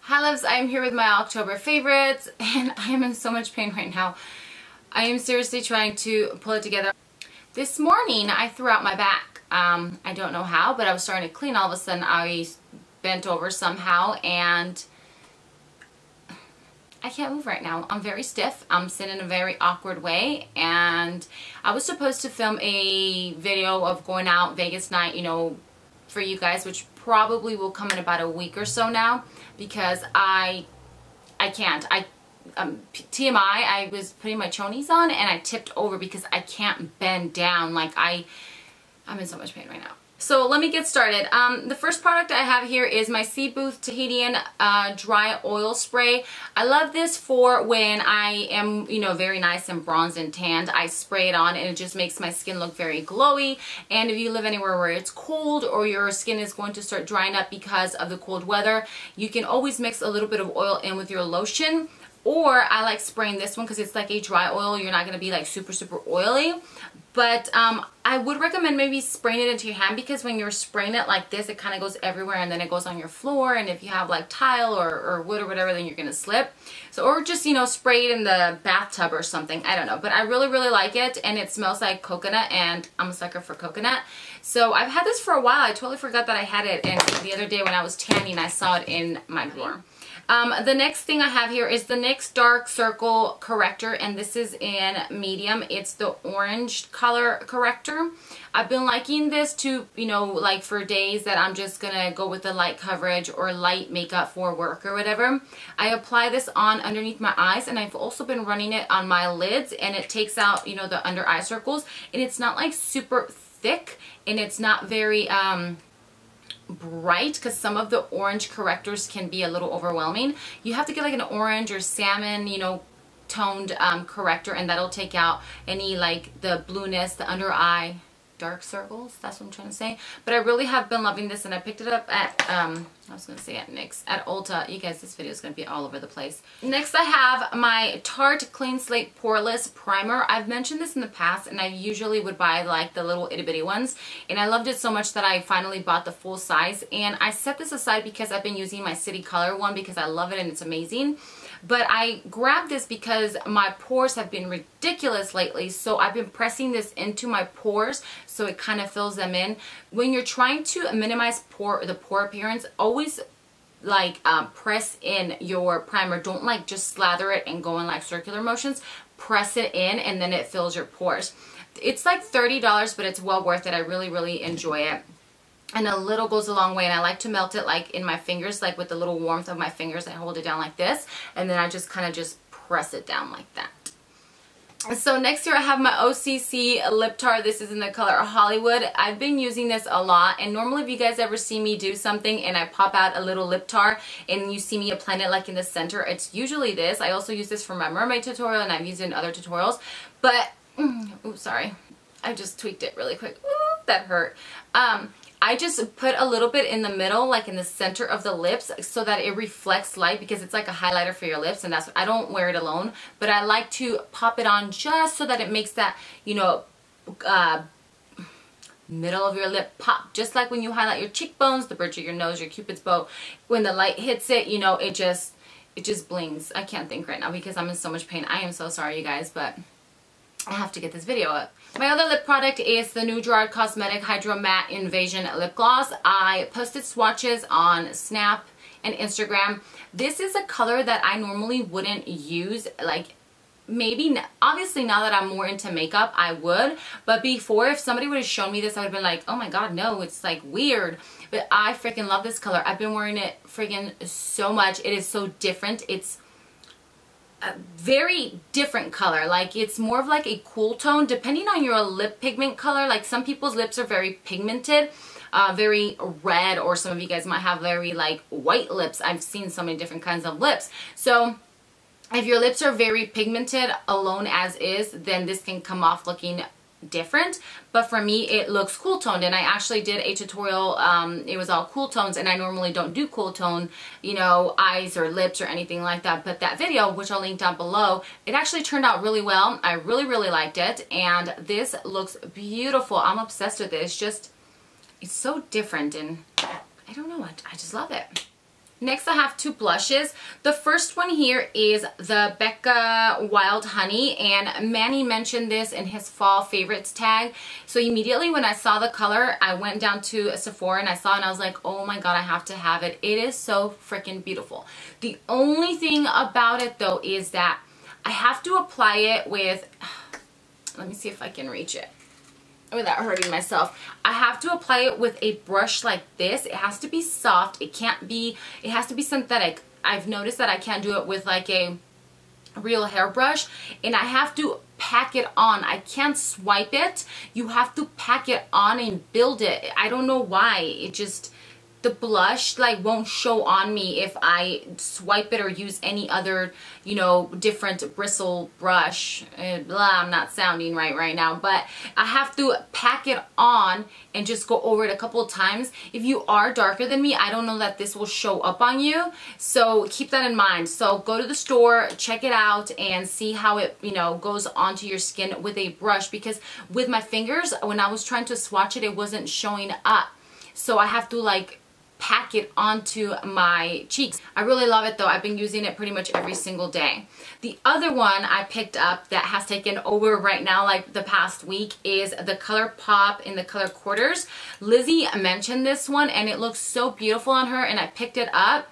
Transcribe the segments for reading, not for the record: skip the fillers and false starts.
Hi loves, I am here with my October favorites and I am in so much pain right now. I am seriously trying to pull it together. This morning I threw out my back. I don't know how, but I was starting to clean. All of a sudden I bent over somehow and I can't move right now. I'm very stiff. I'm sitting in a very awkward way, and I was supposed to film a video of going out Vegas night, you know, for you guys, which probably will come in about a week or so now, because I can't. TMI, I was putting my chonies on and I tipped over because I can't bend down. Like I'm in so much pain right now. So let me get started. The first product I have here is my c.boothe Tahitian dry oil spray. I love this for when I am, you know, very nice and bronzed and tanned. I spray it on and it just makes my skin look very glowy. And if you live anywhere where it's cold or your skin is going to start drying up because of the cold weather, you can always mix a little bit of oil in with your lotion. Or I like spraying this one because it's like a dry oil. You're not going to be like super oily. But I would recommend maybe spraying it into your hand, because when you're spraying it like this, it kind of goes everywhere and then it goes on your floor. And if you have like tile or wood or whatever, then you're going to slip. So, or just, you know, spray it in the bathtub or something. I don't know. But I really like it, and it smells like coconut, and I'm a sucker for coconut. So I've had this for a while. I totally forgot that I had it. And the other day when I was tanning, I saw it in my drawer. The next thing I have here is the NYX Dark Circle Corrector, and this is in medium. It's the orange color corrector. I've been liking this to, you know, like for days that I'm just gonna go with the light coverage or light makeup for work or whatever. I apply this on underneath my eyes, and I've also been running it on my lids, and it takes out, you know, the under eye circles, and it's not like super thick, and it's not very bright, because some of the orange correctors can be a little overwhelming. You have to get like an orange or salmon, you know, toned corrector, and that'll take out any like the blueness, the under eye dark circles. That's what I'm trying to say. But I really have been loving this, and I picked it up at I was gonna say at NYX, at Ulta. You guys, this video is gonna be all over the place. Next I have my Tarte Clean Slate Poreless Primer. I've mentioned this in the past, and I usually would buy like the little itty bitty ones, and I loved it so much that I finally bought the full size. And I set this aside because I've been using my City Color one because I love it and it's amazing. But I grabbed this because my pores have been ridiculous lately, so I've been pressing this into my pores so it kind of fills them in. When you're trying to minimize the pore appearance, always like press in your primer. Don't like just slather it and go in like circular motions. Press it in, and then it fills your pores. It's like $30, but it's well worth it. I really enjoy it. And a little goes a long way, and I like to melt it like in my fingers, like with the little warmth of my fingers. I hold it down like this, and then I just kind of just press it down like that. So next here I have my OCC lip tart. This is in the color Hollywood. I've been using this a lot, and normally if you guys ever see me do something and I pop out a little lip tart and you see me applying it like in the center, it's usually this. I also use this for my mermaid tutorial, and I've used it in other tutorials. But, ooh, sorry. I just tweaked it really quick. Ooh, that hurt. I just put a little bit in the middle, like in the center of the lips, so that it reflects light, because it's like a highlighter for your lips, and that's, I don't wear it alone, but I like to pop it on just so that it makes that, you know, middle of your lip pop, just like when you highlight your cheekbones, the bridge of your nose, your cupid's bow. When the light hits it, you know, it just blings. I can't think right now because I'm in so much pain. I am so sorry, you guys, but I have to get this video up. My other lip product is the new Gerard Cosmetic hydra-matte Invasion lip gloss. I posted swatches on Snap and Instagram. This is a color that I normally wouldn't use. Like, maybe, obviously now that I'm more into makeup, I would. But before, if somebody would have shown me this, I would have been like, oh my god, no, it's like weird. But I freaking love this color. I've been wearing it freaking so much. It is so different. It's a very different color. Like, it's more of like a cool tone depending on your lip pigment color. Like, some people's lips are very pigmented, very red, or some of you guys might have very like white lips. I've seen so many different kinds of lips. So if your lips are very pigmented alone as is, then this can come off looking different. But for me, it looks cool toned, and I actually did a tutorial. It was all cool tones, and I normally don't do cool tone, you know, eyes or lips or anything like that. But that video, which I'll link down below, it actually turned out really well. I really liked it, and this looks beautiful. I'm obsessed with it. It's so different, and I don't know, I just love it. Next, I have two blushes. The first one here is the Becca Wild Honey, and Manny mentioned this in his fall favorites tag. So immediately when I saw the color, I went down to Sephora and I saw it and I was like, oh my god, I have to have it. It is so freaking beautiful. The only thing about it though is that I have to apply it with, let me see if I can reach it without hurting myself. I have to apply it with a brush like this. It has to be soft. It has to be synthetic. I've noticed that I can't do it with like a real hairbrush, and I have to pack it on. I can't swipe it. You have to pack it on and build it. I don't know why. It just, the blush like won't show on me if I swipe it or use any other, you know, different bristle brush. Blah, I'm not sounding right now, but I have to pack it on and just go over it a couple of times. If you are darker than me, I don't know that this will show up on you, so keep that in mind. So go to the store, check it out, and see how it, you know, goes onto your skin with a brush, because with my fingers, when I was trying to swatch it, it wasn't showing up. So I have to like pack it onto my cheeks. I really love it though. I've been using it pretty much every single day. The other one I picked up that has taken over right now, like the past week, is the ColourPop in the color Quarters. Lizzie mentioned this one and it looks so beautiful on her, and I picked it up.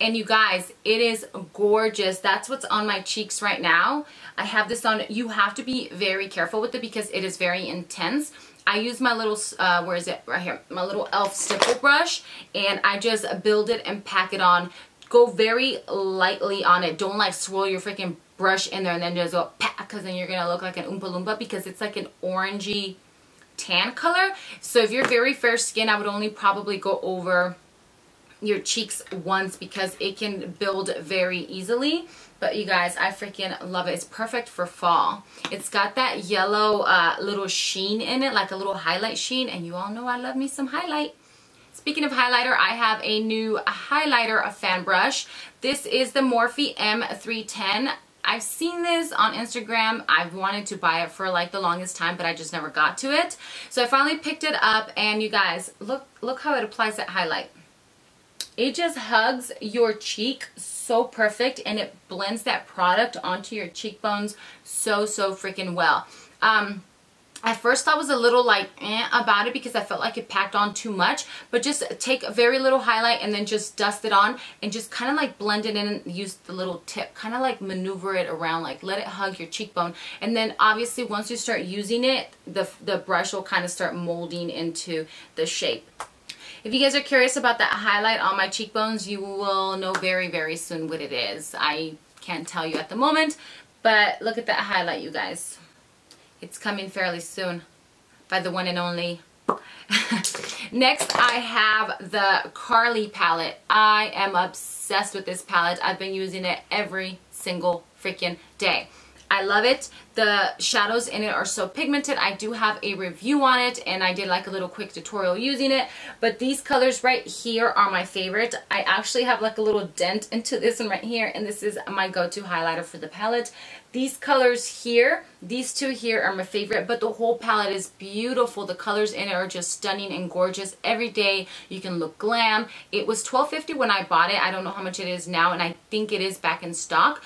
And you guys, it is gorgeous. That's what's on my cheeks right now. I have this on. You have to be very careful with it because it is very intense. I use my little, where is it? Right here. My little e.l.f. stipple brush, and I just build it and pack it on. Go very lightly on it. Don't like swirl your freaking brush in there and then just go pat, because then you're going to look like an Oompa Loompa, because it's like an orangey tan color. So if you're very fair skin, I would only probably go over your cheeks once because it can build very easily. But you guys, I freaking love it. It's perfect for fall. It's got that yellow little sheen in it, like a little highlight sheen, and you all know I love me some highlight. Speaking of highlighter, I have a new highlighter, a fan brush. This is the Morphe M310. I've seen this on Instagram. I've wanted to buy it for like the longest time, but I just never got to it. So I finally picked it up, and you guys, look how it applies that highlight. It just hugs your cheek so perfect, and it blends that product onto your cheekbones so freaking well. At first I was a little like about it because I felt like it packed on too much, but just take a very little highlight and then just dust it on and just kind of like blend it in and use the little tip, kind of like maneuver it around, like let it hug your cheekbone. And then obviously once you start using it, the brush will kind of start molding into the shape. If you guys are curious about that highlight on my cheekbones, you will know very soon what it is. I can't tell you at the moment, but look at that highlight, you guys. It's coming fairly soon by the one and only. Next, I have the Carli palette. I am obsessed with this palette. I've been using it every single freaking day. I love it. The shadows in it are so pigmented. I do have a review on it, and I did like a little quick tutorial using it, but these colors right here are my favorite. I actually have like a little dent into this one right here, and this is my go-to highlighter for the palette. These colors here, these two here are my favorite, but the whole palette is beautiful. The colors in it are just stunning and gorgeous. Every day you can look glam. It was $12.50 when I bought it. I don't know how much it is now, and I think it is back in stock.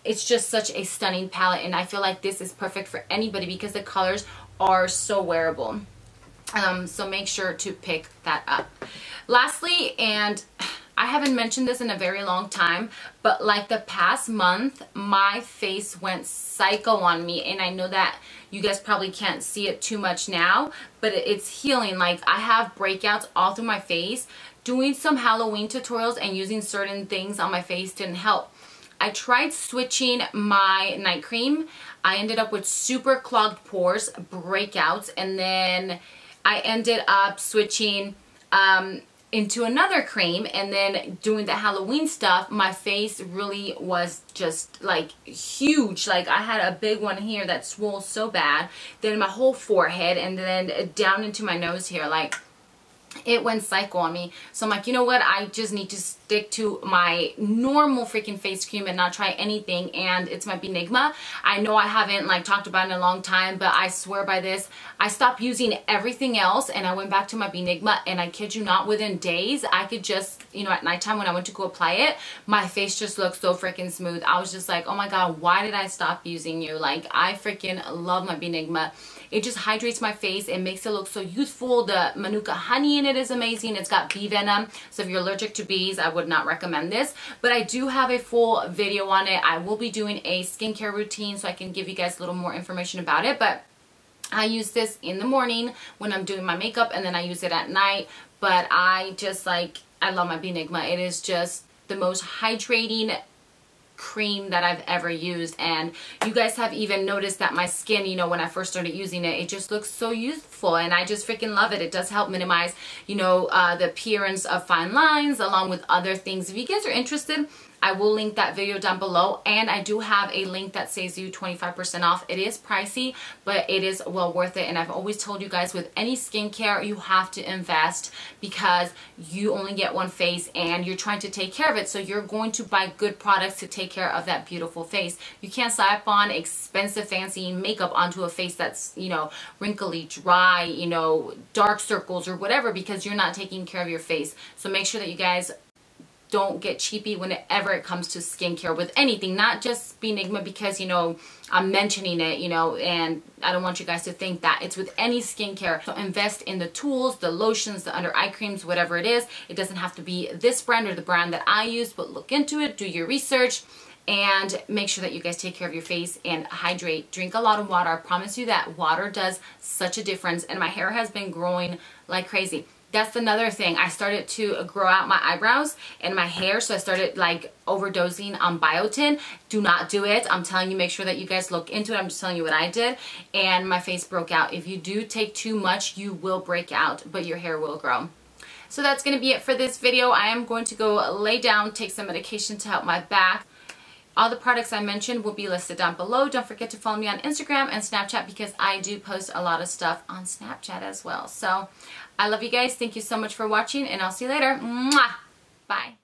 It's just such a stunning palette, and I feel like this is perfect for anybody because the colors are so wearable. So make sure to pick that up. Lastly, and I haven't mentioned this in a very long time, but like the past month, my face went psycho on me, and I know that you guys probably can't see it too much now, but it's healing. Like I have breakouts all through my face. Doing some Halloween tutorials and using certain things on my face didn't help. I tried switching my night cream. I ended up with super clogged pores, breakouts, and then I ended up switching into another cream, and then doing the Halloween stuff. My face really was just like huge. Like I had a big one here that swole so bad, then my whole forehead, and then down into my nose here. Like it went psycho on me. So I'm like, you know what, I just need to stick to my normal freaking face cream and not try anything. And it's my Beenigma. I know I haven't like talked about it in a long time, but I swear by this. I stopped using everything else and I went back to my Beenigma, and I kid you not, within days I could just, you know, at nighttime when I went to go apply it, my face just looked so freaking smooth. I was just like, oh my god, why did I stop using you? Like, I freaking love my Beenigma. It just hydrates my face. It makes it look so youthful. The Manuka honey in it is amazing. It's got bee venom. So if you're allergic to bees, I would not recommend this. But I do have a full video on it. I will be doing a skincare routine so I can give you guys a little more information about it. But I use this in the morning when I'm doing my makeup, and then I use it at night. But I just like, I love my Beenigma. It is just the most hydrating cream that I've ever used. And you guys have even noticed that my skin, you know, when I first started using it, it just looks so youthful, and I just freaking love it. It does help minimize, you know, the appearance of fine lines along with other things. If you guys are interested, I will link that video down below, and I do have a link that saves you 25% off. It is pricey, but it is well worth it. And I've always told you guys, with any skincare, you have to invest because you only get one face and you're trying to take care of it. So you're going to buy good products to take care of that beautiful face. You can't slap on expensive fancy makeup onto a face that's, you know, wrinkly, dry, you know, dark circles or whatever, because you're not taking care of your face. So make sure that you guys don't get cheapy whenever it comes to skincare with anything, not just Beenigma because, you know, I'm mentioning it, you know, and I don't want you guys to think that. It's with any skincare. So invest in the tools, the lotions, the under eye creams, whatever it is. It doesn't have to be this brand or the brand that I use, but look into it, do your research, and make sure that you guys take care of your face and hydrate. Drink a lot of water. I promise you that water does such a difference. And my hair has been growing like crazy. That's another thing. I started to grow out my eyebrows and my hair, so I started like overdosing on biotin. Do not do it. I'm telling you, make sure that you guys look into it. I'm just telling you what I did, and my face broke out. If you do take too much, you will break out, but your hair will grow. So that's going to be it for this video. I am going to go lay down, take some medication to help my back. All the products I mentioned will be listed down below. Don't forget to follow me on Instagram and Snapchat because I do post a lot of stuff on Snapchat as well. So I love you guys. Thank you so much for watching, and I'll see you later. Mwah! Bye.